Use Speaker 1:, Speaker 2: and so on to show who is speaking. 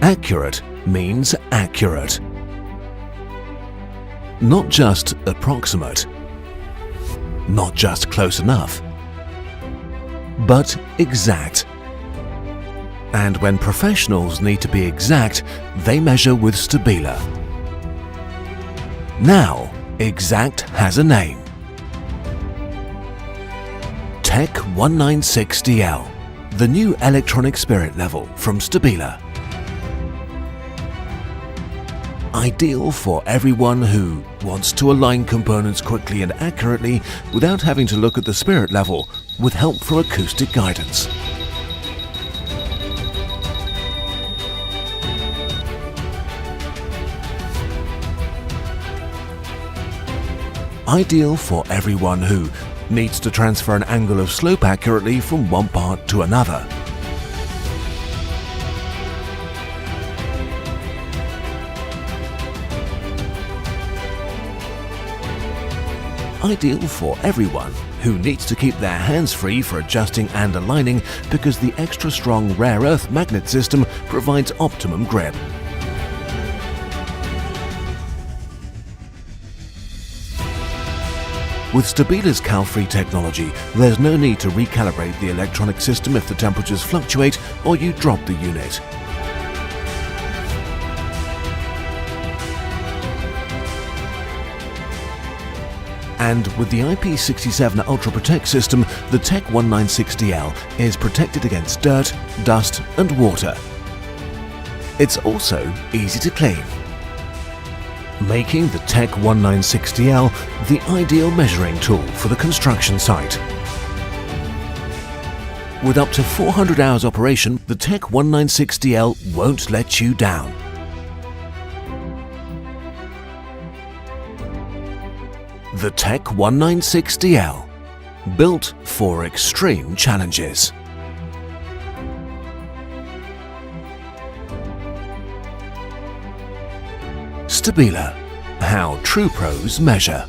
Speaker 1: Accurate means accurate. Not just approximate, not just close enough, but exact. And when professionals need to be exact, they measure with Stabila. Now, exact has a name. TECH 196DL, the new electronic spirit level from Stabila. Ideal for everyone who wants to align components quickly and accurately without having to look at the spirit level, with help from acoustic guidance. Ideal for everyone who needs to transfer an angle of slope accurately from one part to another. Ideal for everyone who needs to keep their hands free for adjusting and aligning because the extra strong rare earth magnet system provides optimum grip. With Stabila's cal-free technology, there's no need to recalibrate the electronic system if the temperatures fluctuate or you drop the unit. And with the IP67-ULTRA-PROTECT system, the TECH 196DL is protected against dirt, dust and water. It's also easy to clean, making the TECH 196DL the ideal measuring tool for the construction site. With up to 400 hours operation, the TECH 196DL won't let you down. The TECH 196DL, built for extreme challenges. Stabila, how true pros measure.